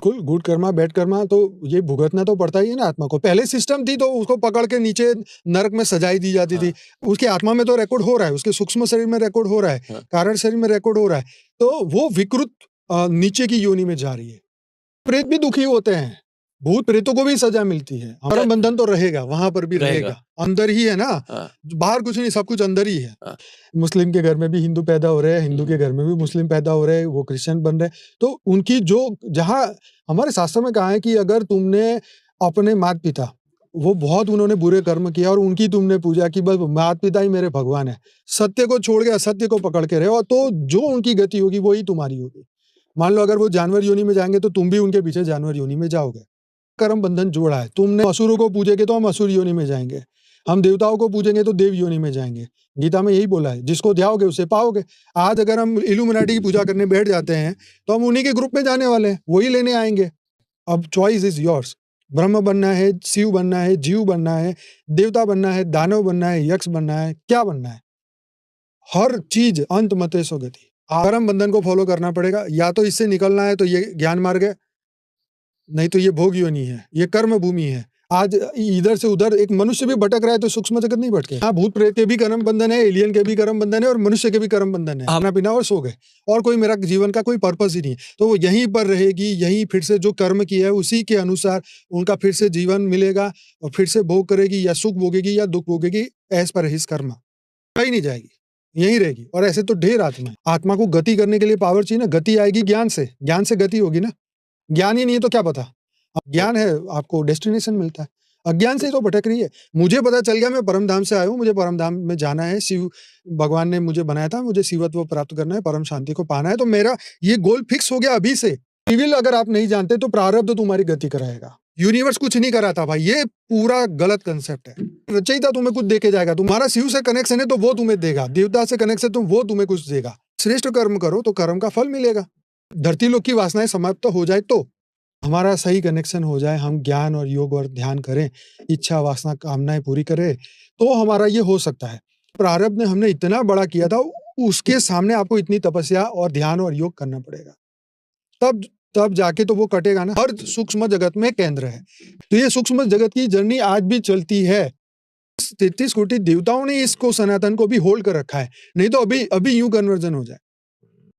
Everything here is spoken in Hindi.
बिल्कुल, गुड कर्मा, बैड कर्मा तो ये भुगतना तो पड़ता ही है ना आत्मा को। पहले सिस्टम थी तो उसको पकड़ के नीचे नरक में सजाई दी जाती थी। उसकी आत्मा में तो रिकॉर्ड हो रहा है, उसके सूक्ष्म शरीर में रिकॉर्ड हो रहा है, कारण शरीर में रिकॉर्ड हो रहा है। तो वो विकृत नीचे की योनि में जा रही है। प्रेत भी दुखी होते हैं, भूत प्रेतों को भी सजा मिलती है। हमारा बंधन तो रहेगा, वहां पर भी रहेगा। अंदर ही है ना, बाहर कुछ नहीं, सब कुछ अंदर ही है। मुस्लिम के घर में भी हिंदू पैदा हो रहे हैं, हिंदू के घर में भी मुस्लिम पैदा हो रहे हैं, वो क्रिश्चियन बन रहे हैं। तो उनकी जो जहां हमारे शास्त्र में कहा है कि अगर तुमने अपने माता पिता, वो बहुत उन्होंने बुरे कर्म किया और उनकी तुमने पूजा की, बस माता पिता ही मेरे भगवान है, सत्य को छोड़ के असत्य को पकड़ के रहो, तो जो उनकी गति होगी वही तुम्हारी होगी। मान लो अगर वो जानवर योनि में जाएंगे तो तुम भी उनके पीछे जानवर योनि में जाओगे। कर्म बंधन जोड़ा है। तुमने असुरों को पूजेगे तो हम असुर योनि में जाएंगे, हम देवताओं को पूजेंगे तो देव योनि में जाएंगे। गीता में यही बोला है, जिसको ध्याओगे उसे पाओगे। आज अगर हम इल्यूमिनाटी की पूजा करने बैठ जाते हैं तो हम उन्हीं के ग्रुप में जाने वाले हैं, वही लेने आएंगे। अब चॉइस इज योर्स। ब्रह्म बनना है, शिव बनना है, जीव बनना है, देवता बनना है, दानव बनना है, यक्ष बनना है, क्या बनना है? हर चीज अंत मते सो गति। कर्म बंधन को फॉलो करना पड़ेगा। या तो इससे निकलना है तो ये ज्ञान मार्ग है, नहीं तो ये भोग योनि है, ये कर्म भूमि है। आज इधर से उधर एक मनुष्य भी भटक रहा है तो सूक्ष्म जगत नहीं भटके। हाँ, भूत प्रेत के भी कर्म बंधन है, एलियन के भी कर्म बंधन है और मनुष्य के भी कर्म बंधन है। खाना पीना और सो गए, और कोई मेरा जीवन का कोई पर्पस ही नहीं है। तो वो यहीं पर रहेगी, यहीं फिर से जो कर्म किया है उसी के अनुसार उनका फिर से जीवन मिलेगा और फिर से भोग करेगी, या सुख भोगेगी या दुख भोगेगी, एज पर हिज कर्म। कहीं नहीं जाएगी, यहीं रहेगी। और ऐसे तो ढेर आत्मा को गति करने के लिए पावर चाहिए ना। गति आएगी ज्ञान से, ज्ञान से गति होगी ना। ज्ञान ही नहीं है तो क्या पता। अब ज्ञान है, आपको डेस्टिनेशन मिलता है। अज्ञान से ही तो भटक रही है। मुझे पता चल गया मैं परम धाम से आया हूँ, मुझे परम धाम में जाना है, शिव भगवान ने मुझे बनाया था, मुझे शिवत्व प्राप्त करना है, परम शांति को पाना है, तो मेरा ये गोल फिक्स हो गया अभी से। सिविल अगर आप नहीं जानते तो प्रारब्ध तुम्हारी गति कराएगा। यूनिवर्स कुछ नहीं कराता भाई, ये पूरा गलत कंसेप्ट है। रचयिता तुम्हें कुछ देके जाएगा। तुम्हारा शिव से कनेक्शन है तो वो तुम्हें देगा, देवता से कनेक्शन तो वो तुम्हें कुछ देगा। श्रेष्ठ कर्म करो तो कर्म का फल मिलेगा। धरती लोक की वासनाएं समाप्त हो जाए तो हमारा सही कनेक्शन हो जाए, हम ज्ञान और योग और ध्यान करें, इच्छा वासना कामनाएं पूरी करें, तो हमारा ये हो सकता है। प्रारब्ध ने हमने इतना बड़ा किया था, उसके सामने आपको इतनी तपस्या और ध्यान और योग करना पड़ेगा, तब जाके तो वो कटेगा ना। हर सूक्ष्म जगत में केंद्र है। तो ये सूक्ष्म जगत की जर्नी आज भी चलती है। 33 कोटि देवताओं ने इसको, सनातन को भी होल्ड कर रखा है, नहीं तो अभी यूं कन्वर्जन हो जाए।